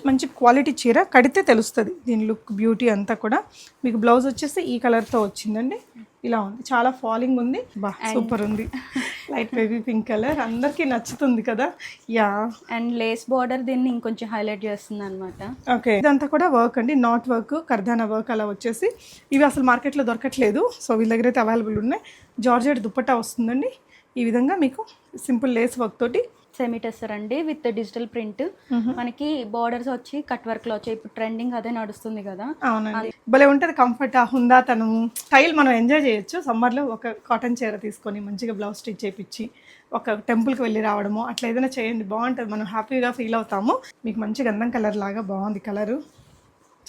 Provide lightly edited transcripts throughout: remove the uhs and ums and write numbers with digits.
మంచి క్వాలిటీ చీర కడితే తెలుస్తుంది దీని లుక్ బ్యూటీ అంతా కూడా. మీకు బ్లౌజ్ వచ్చేసి ఈ కలర్తో వచ్చిందండి. ఇలా ఉంది, చాలా ఫాలింగ్ ఉంది, బా సూపర్ ఉంది. లైట్ బేబీ పింక్ కలర్ అందరికీ నచ్చుతుంది కదా. యా, అండ్ లేస్ బార్డర్ దీన్ని ఇంకొంచెం హైలైట్ చేస్తుంది అనమాట. ఓకే, ఇదంతా కూడా వర్క్ అండి, నాట్ వర్క్, కర్దానా వర్క్ అలా వచ్చేసి. ఇవి అసలు మార్కెట్లో దొరకట్లేదు, సో వీళ్ళ దగ్గర అయితే అవైలబుల్ ఉన్నాయి. జార్జెట్ దుపట్టా వస్తుందండి. ఈ విధంగా మీకు సింపుల్ లేస్ వర్క్ తోటి సెమీ టెస్సర్ అండి విత్ డిజిటల్ ప్రింట్. మనకి బార్డర్స్ వచ్చి కట్ వర్క్ లో వచ్చాయి. ఇప్పుడు ట్రెండింగ్ అదే నడుస్తుంది కదా. అవునండి, భలే ఉంటుంది. కంఫర్ట్, హుందాతనము, స్టైల్ మనం ఎంజాయ్ చేయొచ్చు. సమ్మర్లో ఒక కాటన్ చీర తీసుకొని మంచిగా బ్లౌజ్ స్టిచ్ చేయించి ఒక టెంపుల్కి వెళ్ళి రావడము అట్లా ఏదైనా చేయండి, బాగుంటుంది. మనం హ్యాపీగా ఫీల్ అవుతాము. మీకు మంచి గంధం కలర్ లాగా బాగుంది కలరు,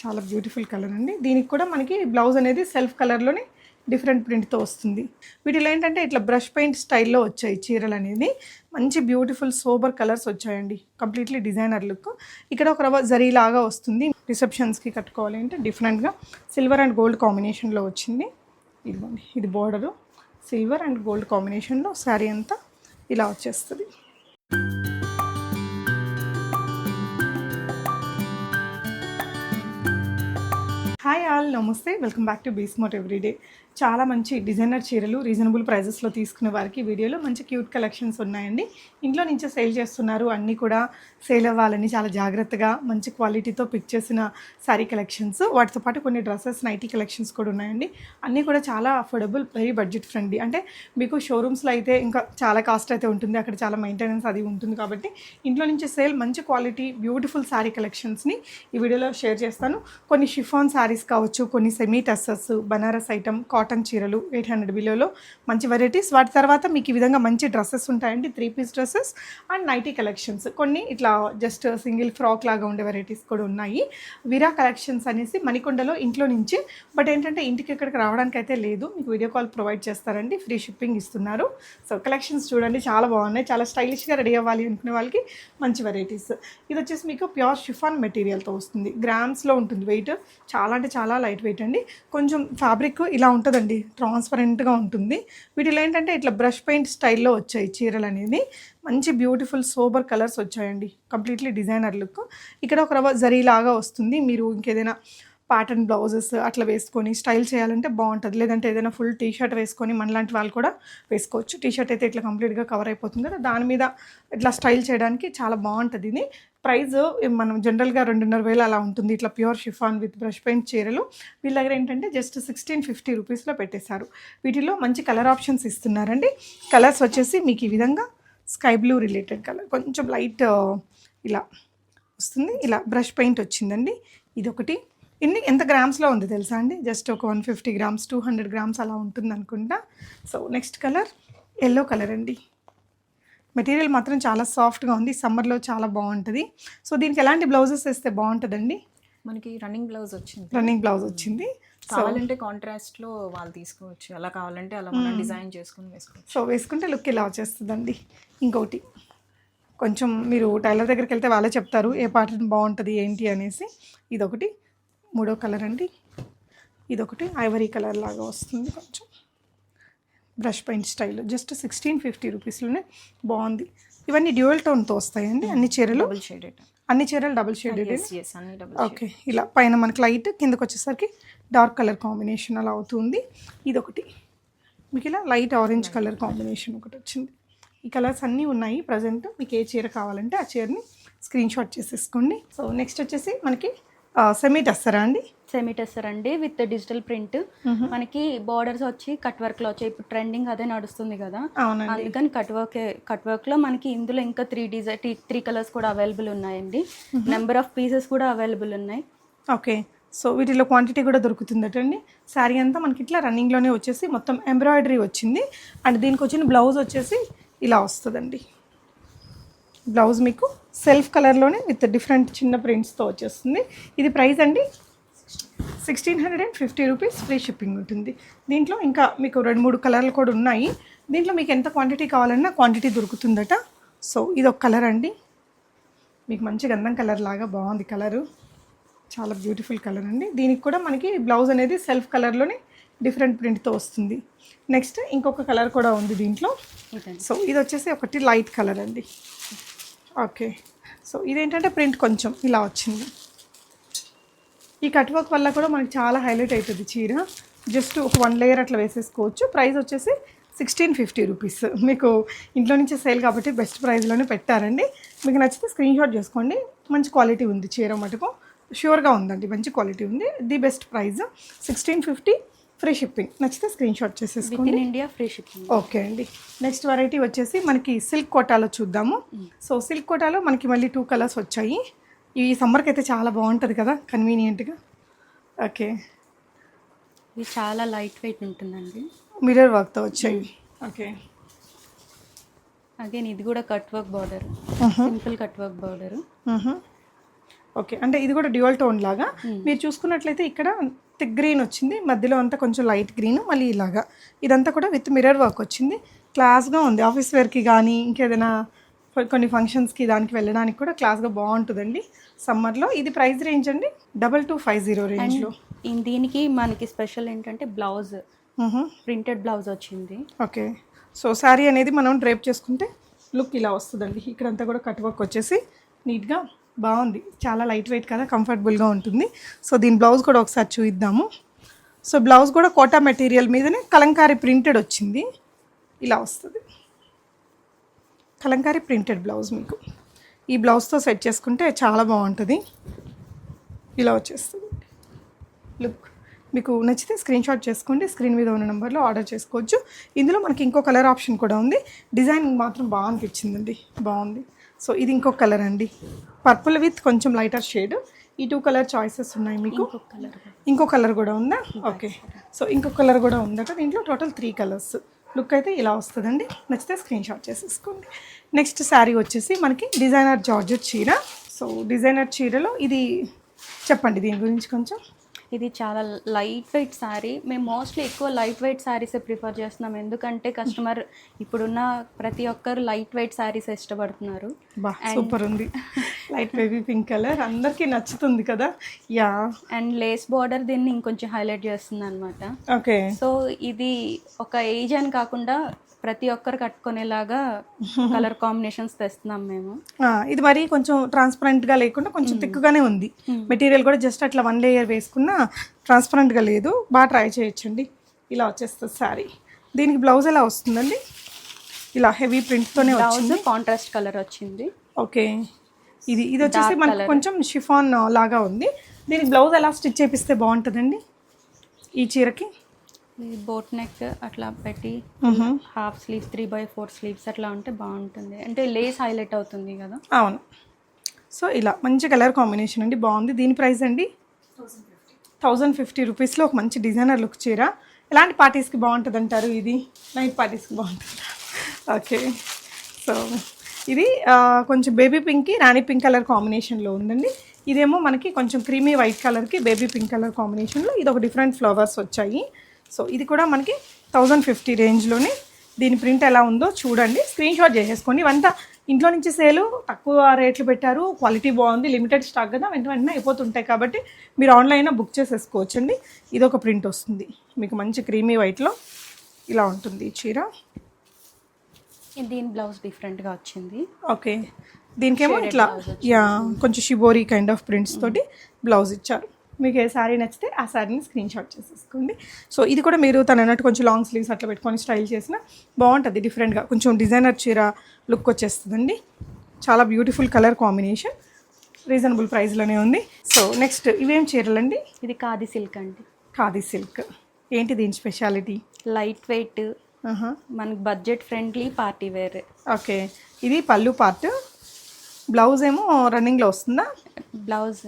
చాలా బ్యూటిఫుల్ కలర్ అండి. దీనికి కూడా మనకి బ్లౌజ్ అనేది సెల్ఫ్ కలర్లోనే డిఫరెంట్ ప్రింట్తో వస్తుంది. వీటిలో ఏంటంటే ఇట్లా బ్రష్ పెయింట్ స్టైల్లో వచ్చాయి చీరలు అనేది. మంచి బ్యూటిఫుల్ సోబర్ కలర్స్ వచ్చాయండి, కంప్లీట్లీ డిజైనర్ లుక్. ఇక్కడ ఒక రవ్వ జరీ లాగా వస్తుంది. రిసెప్షన్స్కి కట్టుకోవాలి అంటే డిఫరెంట్గా సిల్వర్ అండ్ గోల్డ్ కాంబినేషన్లో వచ్చింది. ఇదిగోండి, ఇది బోర్డరు సిల్వర్ అండ్ గోల్డ్ కాంబినేషన్లో శారీ అంతా ఇలా వచ్చేస్తుంది. హాయ్ ఆల్, నమస్తే, welcome back to Be Smart Everyday. చాలా మంచి డిజైనర్ చీరలు రీజనబుల్ ప్రైజెస్లో తీసుకునే వారికి వీడియోలో మంచి క్యూట్ కలెక్షన్స్ ఉన్నాయండి. ఇంట్లో నుంచే సేల్ చేస్తున్నారు, అన్నీ కూడా సేల్ అవ్వాలని చాలా జాగ్రత్తగా మంచి క్వాలిటీతో పిక్ చేసిన శారీ కలెక్షన్స్. వాటితో పాటు కొన్ని డ్రెస్సెస్, నైటీ కలెక్షన్స్ కూడా ఉన్నాయండి. అన్నీ కూడా చాలా అఫోర్డబుల్, వెరీ బడ్జెట్ ఫ్రెండ్లీ. అంటే మీకు షోరూమ్స్లో అయితే ఇంకా చాలా కాస్ట్ అయితే ఉంటుంది, అక్కడ చాలా మెయింటెనెన్స్ అది ఉంటుంది. కాబట్టి ఇంట్లో నుంచే సేల్ మంచి క్వాలిటీ బ్యూటిఫుల్ శారీ కలెక్షన్స్ని ఈ వీడియోలో షేర్ చేస్తాను. కొన్ని షిఫాన్ శారీస్ కావచ్చు, కొన్ని semi tussars, Banaras item, cotton చీరలు 800 బిలోలో మంచి వెరైటీస్. వాటి తర్వాత మీకు ఈ విధంగా మంచి డ్రెస్సెస్ ఉంటాయండి, 3 piece dresses and nightie collections. కొన్ని ఇట్లా జస్ట్ సింగిల్ ఫ్రాక్ లాగా ఉండే వెరైటీస్ కూడా ఉన్నాయి. వీరా కలెక్షన్స్ అనేసి మణికొండలో ఇంట్లో నుంచి, బట్ ఏంటంటే ఇంటికి ఇక్కడికి రావడానికి అయితే లేదు, మీకు వీడియో కాల్ ప్రొవైడ్ చేస్తారండి, ఫ్రీ షిప్పింగ్ ఇస్తున్నారు. సో కలెక్షన్స్ చూడండి, చాలా బాగున్నాయి, చాలా స్టైలిష్గా రెడీ అవ్వాలి అనుకునే వాళ్ళకి మంచి వెరైటీస్. ఇది వచ్చేసి మీకు ప్యూర్ షిఫాన్ మెటీరియల్తో వస్తుంది, గ్రామ్స్లో ఉంటుంది. వెయిట్ చాలా అంటే చాలా లైట్ వెయిట్ అండి. కొంచెం ఫ్యాబ్రిక్ ఇలా ఉంటుందండి, ట్రాన్స్పరెంట్గా ఉంటుంది. వీటిలో ఏంటంటే ఇట్లా బ్రష్ పెయింట్ స్టైల్లో వచ్చాయి చీరలు అనేది. మంచి బ్యూటిఫుల్ సోబర్ కలర్స్ వచ్చాయండి, కంప్లీట్లీ డిజైనర్ లుక్. ఇక్కడ ఒక రవ్వ జరీ లాగా వస్తుంది. మీరు ఇంకేదైనా ప్యాటర్న్ బ్లౌజెస్ అట్లా వేసుకొని స్టైల్ చేయాలంటే బాగుంటుంది. లేదంటే ఏదైనా ఫుల్ టీషర్ట్ వేసుకొని మనలాంటి వాళ్ళు కూడా వేసుకోవచ్చు. టీషర్ట్ అయితే ఇట్లా కంప్లీట్గా కవర్ అయిపోతుంది కదా, దాని మీద ఇట్లా స్టైల్ చేయడానికి చాలా బాగుంటుంది. ఇది ప్రైస్ మనం జనరల్గా 2,500 అలా ఉంటుంది. ఇట్లా pure chiffon with brush paint చీరలు వీళ్ళ దగ్గర ఏంటంటే జస్ట్ 1650 రూపీస్లో పెట్టేశారు. వీటిలో మంచి కలర్ ఆప్షన్స్ ఇస్తున్నారండి. కలర్స్ వచ్చేసి మీకు ఈ విధంగా స్కై బ్లూ రిలేటెడ్ కలర్, కొంచెం లైట్ ఇలా వస్తుంది. ఇలా బ్రష్ పెయింట్ వచ్చిందండి. ఇదొకటి. ఎంత గ్రామ్స్లో ఉంది తెలుసా అండి? జస్ట్ ఒక 150 గ్రామ్స్, 200 గ్రామ్స్ అలా ఉంటుంది అనుకుంటా. So next colour yellow colour అండి. మెటీరియల్ మాత్రం చాలా సాఫ్ట్గా ఉంది, సమ్మర్లో చాలా బాగుంటుంది. సో దీనికి ఎలాంటి బ్లౌజెస్ వేస్తే బాగుంటుందండి? మనకి రన్నింగ్ బ్లౌజ్ వచ్చింది. కావాలంటే కాంట్రాస్ట్లో వాళ్ళు తీసుకోవచ్చు, అలా కావాలంటే అలా మనం డిజైన్ చేసుకుని వేసుకోవచ్చు. సో వేసుకుంటే లుక్ ఇలా వచ్చేస్తుందండి. ఇంకోటి కొంచెం మీరు టైలర్ దగ్గరికి వెళ్తే వాళ్ళే చెప్తారు ఏ ప్యాటర్న్ బాగుంటుంది ఏంటి అనేసి. ఇదొకటి, మూడో కలర్ అండి. ఇదొకటి ఐవరీ కలర్ లాగా వస్తుంది, కొంచెం బ్రష్ పెయింట్ స్టైల్. జస్ట్ 1650 రూపీస్లోనే బాగుంది. ఇవన్నీ డ్యూయల్ టోన్తో వస్తాయండి అన్ని చీరలు. అన్ని చీరలు డబుల్ షేడెడ్. ఓకే, ఇలా పైన మనకి లైట్, కిందకు వచ్చేసరికి డార్క్ కలర్ కాంబినేషన్ అలా అవుతుంది. ఇదొకటి మీకు ఇలా లైట్ ఆరెంజ్ కలర్ కాంబినేషన్ ఒకటి వచ్చింది. ఈ కలర్స్ అన్నీ ఉన్నాయి ప్రజెంట్. మీకు ఏ చీర కావాలంటే ఆ చీరని స్క్రీన్ షాట్ చేసేసుకోండి. సో నెక్స్ట్ వచ్చేసి మనకి సెమీ టస్సరా అండి? సెమీ టెస్సర్ అండి విత్ డిజిటల్ ప్రింట్. మనకి బార్డర్స్ వచ్చి కట్ వర్క్ లో వచ్చాయి. ఇప్పుడు ట్రెండింగ్ అదే నడుస్తుంది కదా, అందుకని కట్ వర్క్ లో మనకి ఇందులో ఇంకా 3 కలర్స్ కూడా అవైలబుల్ ఉన్నాయండి. నెంబర్ ఆఫ్ పీసెస్ కూడా అవైలబుల్ ఉన్నాయి. ఓకే, సో వీటిలో క్వాంటిటీ కూడా దొరుకుతుందటండి. శారీ అంతా మనకి ఇట్లా రన్నింగ్లోనే వచ్చేసి మొత్తం ఎంబ్రాయిడరీ వచ్చింది. అండ్ దీనికి వచ్చిన బ్లౌజ్ వచ్చేసి ఇలా వస్తుందండి. బ్లౌజ్ మీకు సెల్ఫ్ కలర్లోనే విత్ డిఫరెంట్ చిన్న ప్రింట్స్తో వచ్చేస్తుంది. ఇది ప్రైస్ అండి 1650 రూపీస్, ఫ్రీ షిప్పింగ్ ఉంటుంది. దీంట్లో ఇంకా మీకు 2-3 కలర్లు కూడా ఉన్నాయి. దీంట్లో మీకు ఎంత క్వాంటిటీ కావాలన్నా క్వాంటిటీ దొరుకుతుందట. సో ఇది ఒక కలర్ అండి, మీకు మంచి గంధం కలర్ లాగా బాగుంది కలరు, చాలా బ్యూటిఫుల్ కలర్ అండి. దీనికి కూడా మనకి బ్లౌజ్ అనేది సెల్ఫ్ కలర్లోనే డిఫరెంట్ ప్రింట్తో వస్తుంది. నెక్స్ట్ ఇంకొక కలర్ కూడా ఉంది దీంట్లో. సో ఇది వచ్చేసి ఒకటి లైట్ కలర్ అండి. ఓకే, సో ఇదేంటంటే ప్రింట్ కొంచెం ఇలా వచ్చింది. ఈ కట్ వర్క్ వల్ల కూడా మనకి చాలా హైలైట్ అవుతుంది చీర. జస్ట్ ఒక 1 లేయర్ అట్లా వేసేసుకోవచ్చు. ప్రైస్ వచ్చేసి 1650 రూపీస్. మీకు ఇంట్లో నుంచి సేల్ కాబట్టి బెస్ట్ ప్రైస్లోనే పెట్టారండి. మీకు నచ్చితే స్క్రీన్ షాట్ చేసుకోండి. మంచి క్వాలిటీ ఉంది చీర మటుకు, ష్యూర్గా ఉందండి, మంచి క్వాలిటీ ఉంది. The best price 1650, free shipping. నచ్చితే స్క్రీన్ షాట్ చేసేసుకోండి. With in India free shipping. Okay అండి. నెక్స్ట్ వెరైటీ వచ్చేసి మనకి సిల్క్ కోటాలో చూద్దాము. సో సిల్క్ కోటాలో మనకి మళ్ళీ 2 కలర్స్ వచ్చాయి. ఈ సమ్మర్కి అయితే చాలా బాగుంటుంది కదా, కన్వీనియంట్గా. ఓకే, ఇది చాలా లైట్ వెయిట్ ఉంటుందండి. మిర్రర్ వర్క్తో వచ్చాయి. ఓకే, అగైన్ ఇది కూడా cut work border, simple cut work border. Okay, అంటే ఇది కూడా డ్యూయల్ టోన్ లాగా. మీరు చూసుకున్నట్లయితే ఇక్కడ థిక్ గ్రీన్ వచ్చింది, మధ్యలో అంతా కొంచెం లైట్ గ్రీన్, మళ్ళీ ఇలాగా ఇదంతా కూడా విత్ మిర్రర్ వర్క్ వచ్చింది. క్లాస్గా ఉంది. ఆఫీస్ వేర్కి కానీ ఇంకేదైనా కొన్ని ఫంక్షన్స్కి దానికి వెళ్ళడానికి కూడా క్లాస్గా బాగుంటుందండి సమ్మర్లో. ఇది ప్రైస్ రేంజ్ అండి 2250 రేంజ్లో. దీనికి మనకి స్పెషల్ ఏంటంటే బ్లౌజ్, ప్రింటెడ్ బ్లౌజ్ వచ్చింది. ఓకే, సో శారీ అనేది మనం డ్రేప్ చేసుకుంటే లుక్ ఇలా వస్తుందండి. ఇక్కడంతా కూడా కట్ వర్క్ వచ్చేసి నీట్గా బాగుంది. చాలా లైట్ వెయిట్ కదా, కంఫర్టబుల్గా ఉంటుంది. సో దీని బ్లౌజ్ కూడా ఒకసారి చూద్దాము. సో బ్లౌజ్ కూడా కోటా మెటీరియల్ మీదనే కలంకారీ ప్రింటెడ్ వచ్చింది. ఇలా వస్తుంది కలంకారీ ప్రింటెడ్ బ్లౌజ్. మీకు ఈ బ్లౌజ్తో సెట్ చేసుకుంటే చాలా బాగుంటుంది. ఇలా వచ్చేస్తుంది లుక్. మీకు నచ్చితే స్క్రీన్ షాట్ చేసుకోండి. స్క్రీన్ మీద ఉన్న నెంబర్లో ఆర్డర్ చేసుకోవచ్చు. ఇందులో మనకి ఇంకో కలర్ ఆప్షన్ కూడా ఉంది. డిజైన్ మాత్రం బాగా అనిపించిందండి, బాగుంది. సో ఇది ఇంకొక కలర్ అండి, పర్పుల్ విత్ కొంచెం లైటర్ షేడ్. ఈ 2 కలర్ చాయిసెస్ ఉన్నాయి మీకు. ఇంకో కలర్ కూడా ఉందా? ఓకే, సో ఇంకో కలర్ కూడా ఉందట. దీంట్లో టోటల్ 3 కలర్స్. లుక్ అయితే ఇలా వస్తుందండి. నచ్చితే స్క్రీన్ షాట్ చేసేసుకోండి. నెక్స్ట్ శారీ వచ్చేసి మనకి డిజైనర్ జార్జెట్ చీర. సో డిజైనర్ చీరలో ఇది చెప్పండి దీని గురించి కొంచెం. ఇది చాలా లైట్ వెయిట్ శారీ. మేము మోస్ట్లీ ఎక్కువ లైట్ వెయిట్ శారీసే ప్రిఫర్ చేస్తున్నాం, ఎందుకంటే కస్టమర్ ఇప్పుడున్న ప్రతి ఒక్కరు లైట్ వెయిట్ శారీస్ ఇష్టపడుతున్నారు. సూపర్ ఉంది. లైట్ బేబీ పింక్ కలర్ అందరికీ నచ్చుతుంది కదా. యా, అండ్ లేస్ బార్డర్ దీన్ని ఇంకొంచెం హైలైట్ చేస్తుంది అనమాట. ఓకే, సో ఇది ఒక ఏజ్ అని కాకుండా ప్రతి ఒక్కరు కట్టుకునేలాగా కలర్ కాంబినేషన్స్ తెస్తున్నాం మేము. ఇది మరి కొంచెం ట్రాన్స్పరెంట్గా లేకుండా కొంచెం థిక్గానే ఉంది. మెటీరియల్ కూడా జస్ట్ అట్లా 1 లేయర్ వేసుకున్నా ట్రాన్స్పరెంట్గా లేదు. బాగా ట్రై చేయొచ్చండి. ఇలా వచ్చేస్తుంది శారీ. దీనికి బ్లౌజ్ ఎలా వస్తుందండి? ఇలా హెవీ ప్రింట్తోనే వచ్చింది. కాంట్రాస్ట్ కలర్ వచ్చింది. ఓకే, ఇది వచ్చేసి మనకు కొంచెం షిఫాన్ లాగా ఉంది. దీనికి బ్లౌజ్ ఎలా స్టిచ్ చేపిస్తే బాగుంటుందండి ఈ చీరకి? బోట్ నెక్ అట్లా పెట్టి హాఫ్ స్లీవ్స్ 3/4 స్లీవ్స్ అట్లా ఉంటే బాగుంటుంది, అంటే లేస్ హైలైట్ అవుతుంది కదా. అవును. సో ఇలా మంచి కలర్ కాంబినేషన్ అండి, బాగుంది. దీని ప్రైస్ అండి 1050 రూపీస్లో ఒక మంచి డిజైనర్ లుక్ చీర. ఎలాంటి పార్టీస్కి బాగుంటుంది అంటారు? ఇది నైట్ పార్టీస్కి బాగుంటుంది. ఓకే, సో ఇది కొంచెం బేబీ పింక్కి రాణి పింక్ కలర్ కాంబినేషన్లో ఉందండి. ఇదేమో మనకి కొంచెం క్రీమీ వైట్ కలర్కి బేబీ పింక్ కలర్ కాంబినేషన్లో ఇది ఒక డిఫరెంట్ ఫ్లవర్స్ వచ్చాయి. సో ఇది కూడా మనకి 1050 రేంజ్లోనే. దీని ప్రింట్ ఎలా ఉందో చూడండి, స్క్రీన్ షాట్ చేసేసుకోండి. ఇవంతా ఇంట్లో నుంచి సేలు, తక్కువ రేట్లు పెట్టారు, క్వాలిటీ బాగుంది, లిమిటెడ్ స్టాక్ కదా, వెంటనే అయిపోతుంటాయి కాబట్టి మీరు ఆన్లైన్ బుక్ చేసేసుకోవచ్చండి. ఇది ఒక ప్రింట్ వస్తుంది మీకు మంచి క్రీమీ వైట్లో. ఇలా ఉంటుంది ఈ చీర. దీని బ్లౌజ్ డిఫరెంట్గా వచ్చింది. ఓకే, దీనికేమో ఇట్లా కొంచెం షిబోరీ కైండ్ ఆఫ్ ప్రింట్స్ తోటి బ్లౌజ్ ఇచ్చారు. మీకు ఏ శారీ నచ్చితే ఆ శారీని స్క్రీన్ షాట్ చేసేసుకోండి. సో ఇది కూడా మీరు తను అన్నట్టు కొంచెం లాంగ్ స్లీవ్స్ అట్లా పెట్టుకొని స్టైల్ చేసిన బాగుంటుంది. డిఫరెంట్గా కొంచెం డిజైనర్ చీర లుక్ వచ్చేస్తుందండి. చాలా బ్యూటిఫుల్ కలర్ కాంబినేషన్, రీజనబుల్ ప్రైస్లోనే ఉంది. సో నెక్స్ట్ ఇవేం చీరలండి? ఇది ఖాదీ సిల్క్ అండి. ఖాదీ సిల్క్ ఏంటి దీని స్పెషాలిటీ? లైట్ వెయిట్, మనకి budget friendly, party wear. Okay, ఇది పళ్ళు పార్ట్. బ్లౌజ్ ఏమో రన్నింగ్లో వస్తుందా? బ్లౌజ్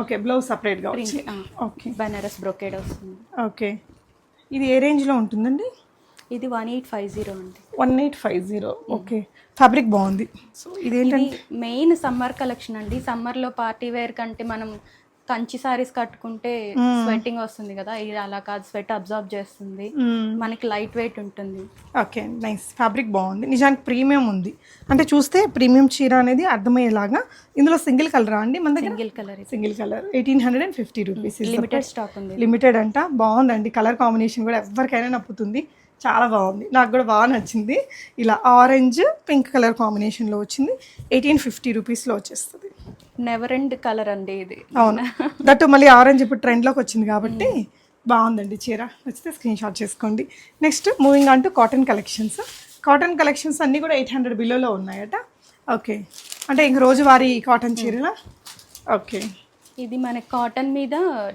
ఓకే, బ్లౌజ్ సపరేట్గా వచ్చింది. ఓకే, బనారస్ బ్రొకేడ్ వస్తుంది. ఓకే, ఇది ఏ రేంజ్లో ఉంటుందండి? ఇది 1850 అండి. 1850. ఓకే, ఫ్యాబ్రిక్ బాగుంది. సో ఇదేంటంటే మెయిన్ సమ్మర్ కలెక్షన్ అండి. సమ్మర్లో పార్టీ వేర్ కంటే మనం కంచి సారీస్ కట్టుకుంటే స్వెట్టింగ్ వస్తుంది కదా, ఇది అలా కాదు, స్వెట్ అబ్జర్వ్ చేస్తుంది, మనకి లైట్ వెయిట్ ఉంటుంది. Okay, nice. ఫ్యాబ్రిక్ బాగుంది, నిజానికి ప్రీమియం ఉంది. అంటే చూస్తే ప్రీమియం చీర అనేది అర్థమయ్యేలాగా. ఇందులో సింగిల్ కలరా అండి? మన దగ్గర single colour 1850 rupees. Limited stock ఉంది. లిమిటెడ్ అంట, బాగుందండి. కలర్ కాంబినేషన్ కూడా ఎవరికైనా నప్పుతుంది. చాలా బాగుంది, నాకు కూడా బాగా నచ్చింది. ఇలా ఆరెంజ్ పింక్ కలర్ కాంబినేషన్లో వచ్చింది. 1850 రూపీస్లో వచ్చేస్తుంది. నెవర్ ఎండ్ కలర్ అండి ఇది. అవును, దట్టు మళ్ళీ ఆరెంజ్ ఇప్పుడు ట్రెండ్లోకి వచ్చింది కాబట్టి బాగుందండి చీర. నచ్చితే స్క్రీన్ షాట్ చేసుకోండి. Next moving on to cotton collections. Cotton collections అన్నీ కూడా 800 బిలోలో ఉన్నాయట. ఓకే, అంటే ఇంక రోజువారీ కాటన్ చీరలా? ఓకే, ఇది మన కాటన్ మీద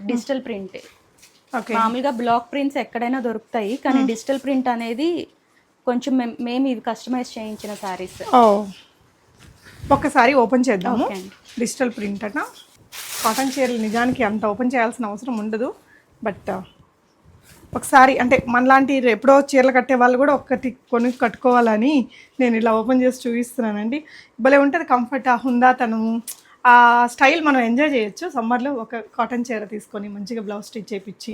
డిజిటల్ ప్రింట్. ఓకే, మామూలుగా బ్లాక్ ప్రింట్స్ ఎక్కడైనా దొరుకుతాయి, కానీ డిజిటల్ ప్రింట్ అనేది కొంచెం మేము ఇవి కస్టమైజ్ చేయించిన శారీస్. ఓ, ఒక్కసారి ఓపెన్ చేద్దాము. ఓకే అండి. డిజిటల్ ప్రింట్ అట. కాటన్ చీరలు నిజానికి అంత ఓపెన్ చేయాల్సిన అవసరం ఉండదు, బట్ ఒకసారి అంటే మనలాంటి ఎప్పుడో చీరలు కట్టే వాళ్ళు కూడా ఒక్కటి కొని కట్టుకోవాలని నేను ఇలా ఓపెన్ చేసి చూపిస్తున్నానండి. భలే ఉంటుంది, కంఫర్ట్, ఆ హుందాతనము, ఆ స్టైల్ మనం ఎంజాయ్ చేయొచ్చు. సమ్మర్లో ఒక కాటన్ చీర తీసుకొని మంచిగా బ్లౌజ్ స్టిచ్ చేయించి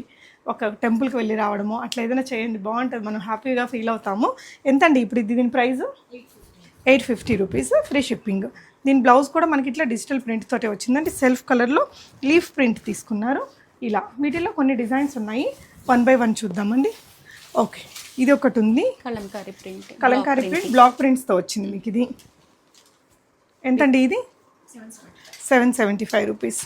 ఒక టెంపుల్కి వెళ్ళి రావడము అట్లా ఏదైనా చేయండి, బాగుంటుంది, మనం హ్యాపీగా ఫీల్ అవుతాము. ఎంతండి ఇప్పుడు దీని ప్రైస్? 850 rupees, free shipping. దీని బ్లౌజ్ కూడా మనకి ఇట్లా డిజిటల్ ప్రింట్ తోటే వచ్చిందండి. సెల్ఫ్ కలర్లో లీఫ్ ప్రింట్ తీసుకున్నారు. ఇలా వీటిలో కొన్ని డిజైన్స్ ఉన్నాయి, 1 by 1 చూద్దామండి. ఓకే, ఇది ఒకటి ఉంది, Kalamkari print. Kalamkari print block ప్రింట్స్తో వచ్చింది మీకు. ఇది ఎంతండి? ఇది 775 రూపీస్.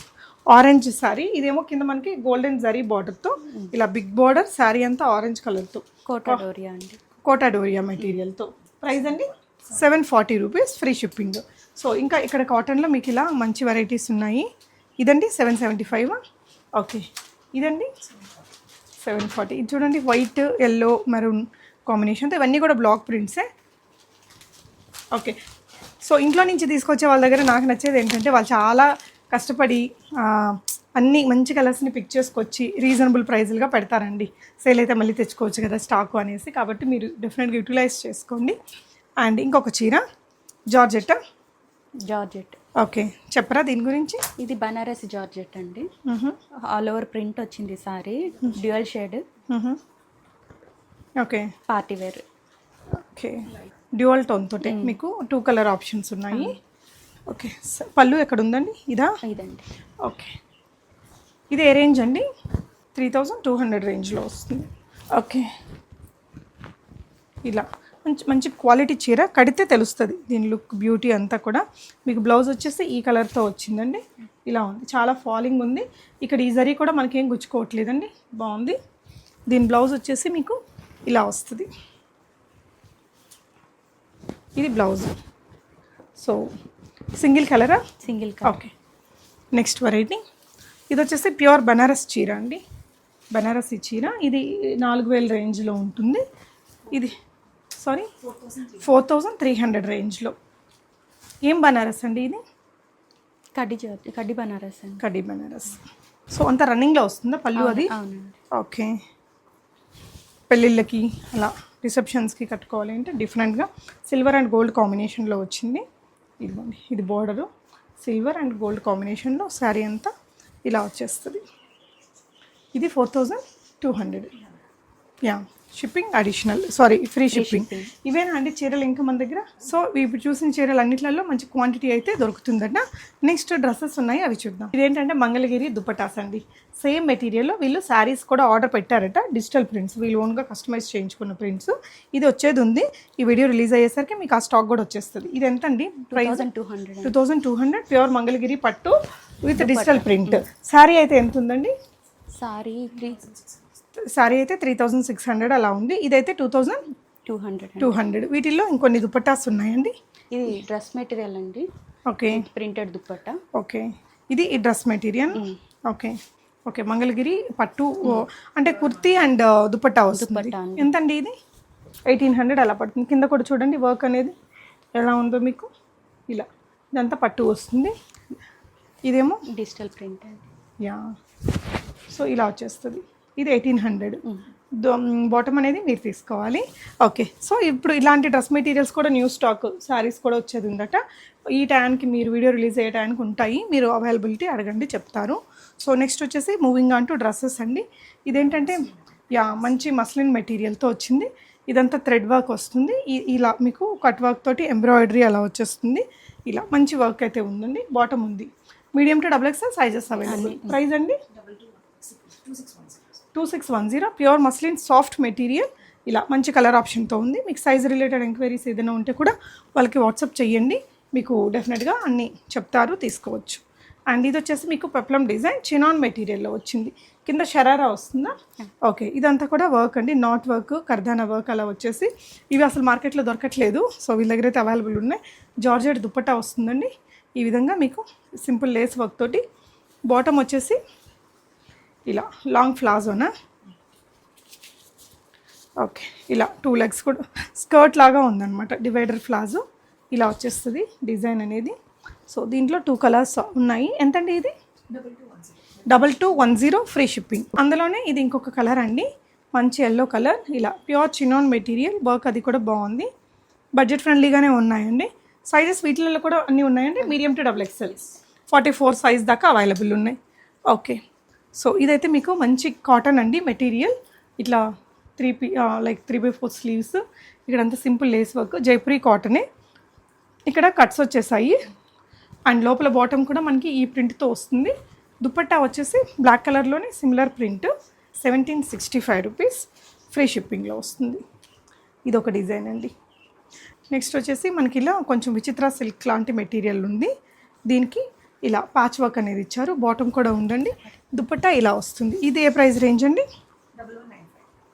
ఆరెంజ్ శారీ, ఇదేమో కింద మనకి గోల్డెన్ జరీ బార్డర్తో ఇలా బిగ్ బార్డర్, శారీ అంతా ఆరెంజ్ కలర్తో, కోటా డోరియా అండి, కోటా డోరియా మెటీరియల్తో. ప్రైస్ అండి 740 రూపీస్, ఫ్రీ షిప్పింగ్. సో ఇంకా ఇక్కడ కాటన్లో మీకు ఇలా మంచి వెరైటీస్ ఉన్నాయి. ఇదండి 775. ఓకే, ఇదండి 740. ఇది చూడండి, వైట్ ఎల్లో మెరూన్ కాంబినేషన్తో, ఇవన్నీ కూడా బ్లాక్ ప్రింట్సే. ఓకే, సో ఇంట్లో నుంచి తీసుకొచ్చే వాళ్ళ దగ్గర నాకు నచ్చేది ఏంటంటే వాళ్ళు చాలా కష్టపడి అన్ని మంచి కలర్స్ని పిక్ చేసుకొచ్చి రీజనబుల్ ప్రైజులుగా పెడతారండి. సేల్ అయితే మళ్ళీ తెచ్చుకోవచ్చు కదా స్టాకు అనేసి, కాబట్టి మీరు డెఫినెట్గా యూటిలైజ్ చేసుకోండి. అండ్ ఇంకొక చీర జార్జెట్. జార్జెట్. ఓకే, చెప్పరా దీని గురించి? ఇది బనారసి జార్జెట్ అండి. ఆల్ ఓవర్ ప్రింట్ వచ్చింది sari, dual shade. Okay, party wear. Okay, dual tone తోటే మీకు 2 కలర్ ఆప్షన్స్ ఉన్నాయి. ఓకే, పళ్ళు ఎక్కడ ఉందండి? ఇదా? ఇదండి. ఓకే, ఇది ఏ రేంజ్ అండి? 3200 రేంజ్లో వస్తుంది. ఓకే, ఇలా మంచి మంచి క్వాలిటీ చీర, కడితే తెలుస్తుంది దీని లుక్, బ్యూటీ అంతా కూడా. మీకు బ్లౌజ్ వచ్చేసి ఈ కలర్తో వచ్చిందండి. ఇలా ఉంది, చాలా ఫాలింగ్ ఉంది. ఇక్కడ ఈ జరీ కూడా మనకేం గుచ్చుకోవట్లేదండి, బాగుంది. దీని బ్లౌజ్ వచ్చేసి మీకు ఇలా వస్తుంది. ఇది బ్లౌజ్. సో సింగిల్ కలరా? Single colour. Okay, next variety. ఇది వచ్చేసి ప్యూర్ బనారస్ చీర అండి, బనారసి చీర. ఇది 4000 రేంజ్లో ఉంటుంది. ఇది 4300 రేంజ్లో. ఏం బనారస్ అండి ఇది? కడ్డీ బనారస్ అండి. కడ్డీ బనారస్. సో అంత రన్నింగ్లో వస్తుందా పళ్ళు అది? అవునండి. ఓకే, పెళ్ళిళ్ళకి అలా రిసెప్షన్స్కి కట్టుకోవాలి అంటే డిఫరెంట్గా సిల్వర్ అండ్ గోల్డ్ కాంబినేషన్లో వచ్చింది. ఇదిగోండి, ఇది బోర్డరు సిల్వర్ అండ్ గోల్డ్ కాంబినేషన్లో శారీ అంతా ఇలా వచ్చేస్తుంది. ఇది 4200. Yeah, shipping additional, free shipping. ఇవేనా అండి చీరలు ఇంకా మన దగ్గర? సో ఇప్పుడు చూసిన చీరలు అన్నిట్లలో మంచి క్వాంటిటీ అయితే దొరుకుతుందట. నెక్స్ట్ డ్రెస్సెస్ ఉన్నాయి, అవి చూద్దాం. ఇదేంటంటే మంగళగిరి దుపటాస్ అండి. సేమ్ మెటీరియల్లో వీళ్ళు శారీస్ కూడా ఆర్డర్ పెట్టారట, డిజిటల్ ప్రింట్స్, వీళ్ళు ఓన్గా కస్టమైజ్ చేయించుకున్న ప్రింట్స్. ఇది వచ్చేది ఉంది, ఈ వీడియో రిలీజ్ అయ్యేసరికి మీకు ఆ స్టాక్ కూడా వచ్చేస్తుంది. ఇది ఎంత అండి ప్రైస్? 2200. ప్యూర్ మంగళగిరి పట్టు విత్ డిజిటల్ ప్రింట్. శారీ అయితే ఎంత ఉందండి? శారీ అయితే 3600 అలా ఉంది. ఇదైతే 2200. వీటిల్లో ఇంకొన్ని దుపట్టాస్ ఉన్నాయండి. ఇది డ్రెస్ మెటీరియల్ అండి. Okay, printed dupatta. ఓకే, ఇది ఈ dress material. Okay, okay, Mangalagiri పట్టు అంటే కుర్తీ అండ్ దుపట్టా వస్తుంది. ఎంతండి ఇది? 1800 అలా పడుతుంది. కింద కూడా చూడండి వర్క్ అనేది ఎలా ఉందో మీకు. ఇలా ఇదంతా పట్టు వస్తుంది. ఇదేమో డిజిటల్ ప్రింట్ అండి. యా, సో ఇలా వచ్చేస్తుంది. ఇది 1800. బాటమ్ అనేది మీరు తీసుకోవాలి. ఓకే, సో ఇప్పుడు ఇలాంటి డ్రెస్ మెటీరియల్స్ కూడా న్యూ స్టాక్ శారీస్ కూడా వచ్చేది ఉందట. ఈ టైంకి మీరు వీడియో రిలీజ్ అయ్యే టైంకి ఉంటాయి, మీరు అవైలబిలిటీ అడగండి చెప్తారు. సో నెక్స్ట్ వచ్చేసి మూవింగ్ ఆన్ టు డ్రెస్సెస్ అండి. ఇదేంటంటే మంచి మస్లిన్ మెటీరియల్తో వచ్చింది. ఇదంతా థ్రెడ్ వర్క్ వస్తుంది. ఇలా మీకు కట్ వర్క్ తోటి ఎంబ్రాయిడరీ అలా వచ్చేస్తుంది. ఇలా మంచి వర్క్ అయితే ఉందండి. బాటమ్ ఉంది, medium to XXL sizes available. Price అండి 2610. Pure muslin soft material. ఇలా మంచి కలర్ ఆప్షన్తో ఉంది. మీకు సైజ్ రిలేటెడ్ ఎంక్వైరీస్ ఏదైనా ఉంటే కూడా వాళ్ళకి వాట్సాప్ చేయండి, మీకు డెఫినెట్గా అన్నీ చెప్తారు, తీసుకోవచ్చు. అండ్ ఇది వచ్చేసి మీకు పెప్లం డిజైన్ చినాన్ మెటీరియల్లో వచ్చింది, కింద షరారా వస్తుందా? ఓకే, ఇదంతా కూడా వర్క్ అండి, నాట్ వర్క్, కర్దానా వర్క్ అలా వచ్చేసి. ఇవి అసలు మార్కెట్లో దొరకట్లేదు, సో వీళ్ళ దగ్గర అయితే అవైలబుల్ ఉన్నాయి. జార్జెట్ దుప్పట్టా వస్తుందండి ఈ విధంగా మీకు సింపుల్ లేస్ వర్క్ తోటి. బాటమ్ వచ్చేసి ఇలా లాంగ్ ప్లాజోనా, ఓకే, ఇలా 2 లెగ్స్ కూడా స్కర్ట్ లాగా ఉందన్నమాట, డివైడర్ ప్లాజో ఇలా వచ్చేస్తుంది డిజైన్ అనేది. సో దీంట్లో 2 కలర్స్ ఉన్నాయి. ఎంతండి ఇది? 2210 ఫ్రీ షిప్పింగ్. అందులోనే ఇది ఇంకొక కలర్ అండి, మంచి ఎల్లో కలర్, ఇలా ప్యూర్ చినాన్ మెటీరియల్ వర్క్, అది కూడా బాగుంది, బడ్జెట్ ఫ్రెండ్లీగానే ఉన్నాయండి. సైజెస్ వీటిలలో కూడా అన్నీ ఉన్నాయండి, మీడియం టు XXL 44 సైజ్ దాకా అవైలబుల్ ఉన్నాయి. ఓకే, సో ఇదైతే మీకు మంచి కాటన్ అండి మెటీరియల్, ఇట్లా 3/4 స్లీవ్స్, ఇక్కడంతా సింపుల్ లేస్ వర్క్, జైపురి కాటనే. ఇక్కడ కట్స్ వచ్చేసాయి అండ్ లోపల బాటమ్ కూడా మనకి ఈ ప్రింట్తో వస్తుంది. దుపట్టా వచ్చేసి బ్లాక్ కలర్లోనే సిమిలర్ ప్రింట్, 1765 రూపీస్ ఫ్రీ షిప్పింగ్లో వస్తుంది. ఇదొక డిజైన్ అండి. నెక్స్ట్ వచ్చేసి మనకి ఇలా కొంచెం విచిత్ర సిల్క్ లాంటి మెటీరియల్ ఉంది, దీనికి ఇలా ప్యాచ్ వర్క్ అనేది ఇచ్చారు, బాటమ్ కూడా ఉందండి, దుపట్టా ఇలా వస్తుంది. ఇది ఏ ప్రైస్ రేంజ్ అండి?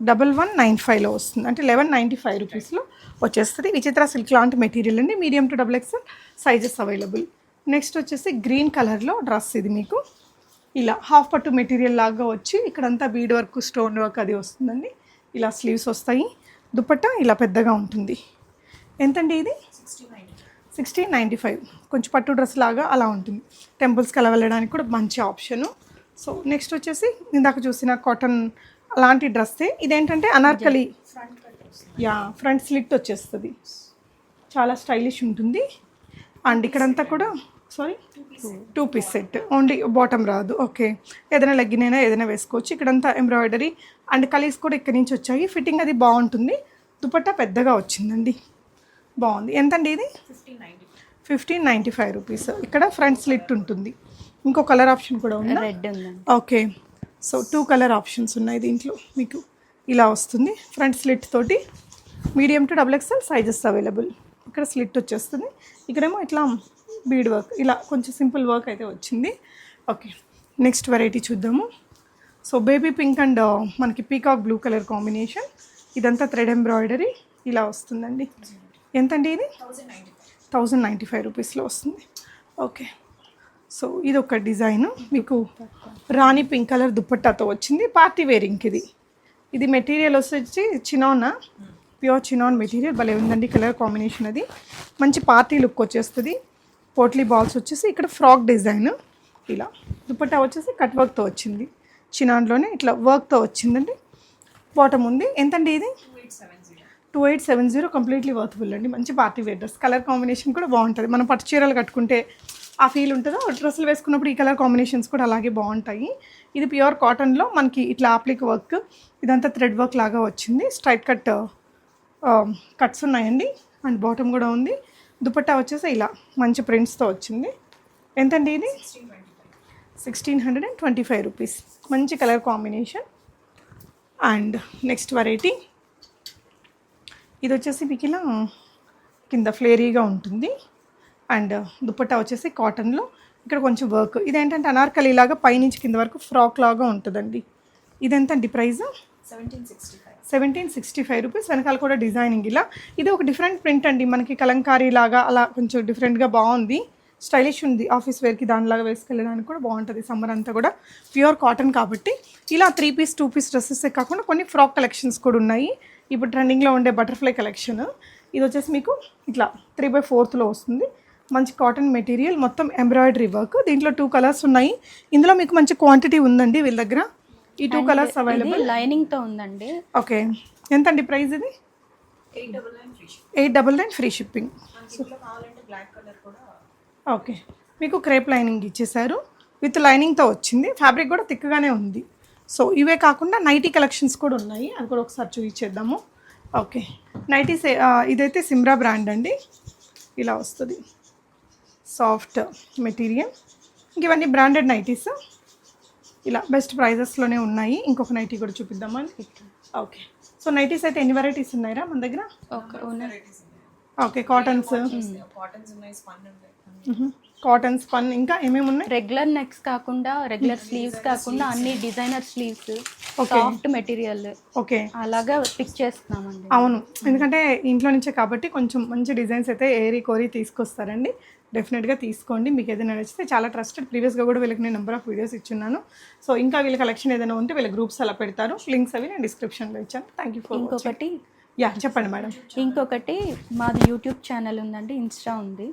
1195లో వస్తుంది, అంటే 1195 రూపీస్లో వచ్చేస్తుంది. విచిత్ర సిల్క్ లాంటి మెటీరియల్ అండి, medium to XXL sizes available. Next వచ్చేసి గ్రీన్ కలర్లో డ్రెస్, ఇది మీకు ఇలా హాఫ్ పట్టు మెటీరియల్ లాగా వచ్చి ఇక్కడంతా బీడ్ వర్క్, స్టోన్ వర్క్ అది వస్తుందండి. ఇలా స్లీవ్స్ వస్తాయి, దుపట్టా ఇలా పెద్దగా ఉంటుంది. ఎంతండి ఇది? 1695. కొంచెం పట్టు డ్రెస్ లాగా అలా ఉంటుంది, టెంపుల్స్కి అలా వెళ్ళడానికి కూడా మంచి ఆప్షను. సో నెక్స్ట్ వచ్చేసి ఇందాక చూసిన కాటన్ అలాంటి డ్రెస్సే, ఇదేంటంటే అనార్కలి, యా ఫ్రంట్ స్లిట్ వచ్చేస్తుంది, చాలా స్టైలిష్ ఉంటుంది. అండ్ ఇక్కడంతా కూడా 2 పీస్ సెట్, ఓన్లీ బాటమ్ రాదు. ఓకే, ఏదైనా లెగ్గిన్ అయినా ఏదైనా వేసుకోవచ్చు. ఇక్కడంతా ఎంబ్రాయిడరీ అండ్ కలీస్ కూడా ఇక్కడి నుంచి వచ్చాయి, ఫిట్టింగ్ అది బాగుంటుంది, దుపట్టా పెద్దగా వచ్చిందండి, బాగుంది. ఎంతండి ఇది? 1595 రూపీస్. ఇక్కడ ఫ్రంట్ స్లిట్ ఉంటుంది. ఇంకో కలర్ ఆప్షన్ కూడా ఉంది, రెడ్ ఉంది. ఓకే, సో 2 కలర్ ఆప్షన్స్ ఉన్నాయి దీంట్లో. మీకు ఇలా వస్తుంది ఫ్రంట్ స్లిట్ తోటి, medium to XXL sizes available. ఇక్కడ స్లిట్ వచ్చేస్తుంది, ఇక్కడేమో ఇట్లా బీడ్ వర్క్, ఇలా కొంచెం సింపుల్ వర్క్ అయితే వచ్చింది. ఓకే, నెక్స్ట్ వెరైటీ చూద్దాము. సో బేబీ పింక్ అండ్ మనకి పీకాక్ బ్లూ కలర్ కాంబినేషన్, ఇదంతా థ్రెడ్ ఎంబ్రాయిడరీ ఇలా వస్తుందండి. ఎంతండి ఇది? 1095 రూపీస్లో వస్తుంది. ఓకే, సో ఇది ఒక డిజైన్, మీకు రాణి పింక్ కలర్ దుపట్టాతో వచ్చింది, పార్టీ వేరింగ్. ఇది మెటీరియల్ వచ్చి చినాన్, ప్యూర్ చినాన్ మెటీరియల్, భలే ఉందండి కలర్ కాంబినేషన్. అది మంచి పార్టీ లుక్ వచ్చేస్తుంది. పోట్లీ బాల్స్ వచ్చేసి ఇక్కడ ఫ్రాక్ డిజైన్, ఇలా దుపట్టా వచ్చేసి కట్ వర్క్తో వచ్చింది, చినాన్లోనే ఇట్లా వర్క్తో వచ్చిందండి. బాటమ్ ఉంది. ఎంతండి ఇది? 2870. కంప్లీట్లీ వర్త్ఫుల్ అండి, మంచి party wear dress, colour combination కూడా బాగుంటుంది. మనం పట్టు చీరలు కట్టుకుంటే ఆ ఫీల్ ఉంటుందో, డ్రెస్సులు వేసుకున్నప్పుడు ఈ కలర్ కాంబినేషన్స్ కూడా అలాగే బాగుంటాయి. ఇది ప్యూర్ కాటన్లో మనకి ఇట్లా ఆప్లిక్ వర్క్, ఇదంతా థ్రెడ్ వర్క్ లాగా వచ్చింది, స్ట్రైట్ కట్స్ ఉన్నాయండి అండ్ బాటమ్ కూడా ఉంది. దుపట్టా వచ్చేసి ఇలా మంచి ప్రింట్స్తో వచ్చింది. ఎంతండి ఇది? 1625 రూపీస్. మంచి colour combination. And next variety ఇది వచ్చేసి మీకు ఇలా కింద ఫ్లేరీగా ఉంటుంది అండ్ దుపట్టా వచ్చేసి కాటన్లో ఇక్కడ కొంచెం వర్క్. ఇదేంటంటే అనార్కలి లాగా పైనుంచి కింద వరకు ఫ్రాక్ లాగా ఉంటుందండి. ఇదెంతండి ప్రైస్? 1765 రూపీస్. వెనకాల కూడా డిజైనింగ్ ఇలా. ఇది ఒక డిఫరెంట్ ప్రింట్ అండి, మనకి కలంకారీ లాగా అలా కొంచెం డిఫరెంట్గా బాగుంది, స్టైలిష్ ఉంది. ఆఫీస్ వేర్కి దానిలాగా వేసుకెళ్ళడానికి కూడా బాగుంటుంది. సమ్మర్ అంతా కూడా ప్యూర్ కాటన్ కాబట్టి ఇలా 3 పీస్ 2 పీస్ డ్రెస్సెసే కాకుండా కొన్ని ఫ్రాక్ కలెక్షన్స్ కూడా ఉన్నాయి. ఇప్పుడు ట్రెండింగ్లో ఉండే బటర్ఫ్లై కలెక్షన్ ఇది వచ్చేసి మీకు ఇట్లా 3/4లో వస్తుంది. మంచి కాటన్ మెటీరియల్, మొత్తం ఎంబ్రాయిడరీ వర్క్. దీంట్లో 2 కలర్స్ ఉన్నాయి. ఇందులో మీకు మంచి క్వాంటిటీ ఉందండి వీళ్ళ దగ్గర. ఈ 2 కలర్స్ అవైలబుల్. లైనింగ్తో ఉందండి. ఓకే, ఎంతండి ప్రైస్ ఇది? 899 ఫ్రీ షిప్పింగ్. ఓకే, మీకు క్రేప్ లైనింగ్ ఇచ్చేసారు, విత్ లైనింగ్తో వచ్చింది. ఫ్యాబ్రిక్ కూడా థిక్గానే ఉంది. సో ఇవే కాకుండా నైటీ కలెక్షన్స్ కూడా ఉన్నాయి, అది కూడా ఒకసారి చూపించేద్దాము. ఓకే, నైటీస్ ఇదైతే సిమ్రా బ్రాండ్ అండి, ఇలా వస్తుంది సాఫ్ట్ మెటీరియల్. ఇంక ఇవన్నీ బ్రాండెడ్ నైటీస్, ఇలా బెస్ట్ ప్రైజెస్లోనే ఉన్నాయి. ఇంకొక నైటీ కూడా చూపిద్దామని. ఓకే. సో నైటీస్ అయితే ఎన్ని వెరైటీస్ ఉన్నాయా మన దగ్గర? ఉన్నాయి. ఓకే. కాటన్స్, కాటన్స్ ఉన్నాయి, స్పన్ ఉన్నాయి. కాటన్, స్పన్, ఇంకా ఏమేమి ఉన్నాయి? రెగ్యులర్ నెక్స్ కాకుండా రెగ్యులర్ స్లీవ్స్ కాకుండా అన్ని designer sleeves, soft material okay. అలాగా పిక్ చేస్తున్నామండి. అవును, ఎందుకంటే ఇంట్లో నుంచే కాబట్టి కొంచెం మంచి డిజైన్స్ అయితే ఏరి కోరి తీసుకొస్తారండి. డెఫినెట్గా తీసుకోండి, మీకు ఏదైనా నచ్చితే. చాలా ట్రస్టెడ్, ప్రీవియస్గా కూడా వీళ్ళకి నేను నెంబర్ ఆఫ్ వీడియోస్ ఇచ్చున్నాను. సో ఇంకా వీళ్ళ కలెక్షన్ ఏదైనా ఉంటే వీళ్ళ గ్రూప్స్ అలా పెడతారు, లింక్స్ అవి నేను డిస్క్రిప్షన్లో ఇచ్చాను. థ్యాంక్ యూ ఫర్ ఇంకొకటి చెప్పండి మేడం. ఇంకొకటి మాది యూట్యూబ్ ఛానల్ ఉందండి, ఇన్స్టా ఉంది,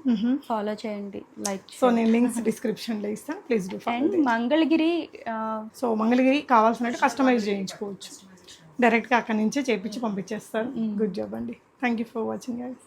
ఫాలో చేయండి, లైక్. సో నేను లింక్స్ డిస్క్రిప్షన్లో ఇస్తాను, please do follow. And Mangalagiri so Mangalagiri కావాల్సినట్టు కస్టమైజ్ చేయించుకోవచ్చు, డైరెక్ట్గా అక్కడి నుంచే చేయించి పంపించేస్తారు. గుడ్ జాబ్ అండి. Thank you for watching guys.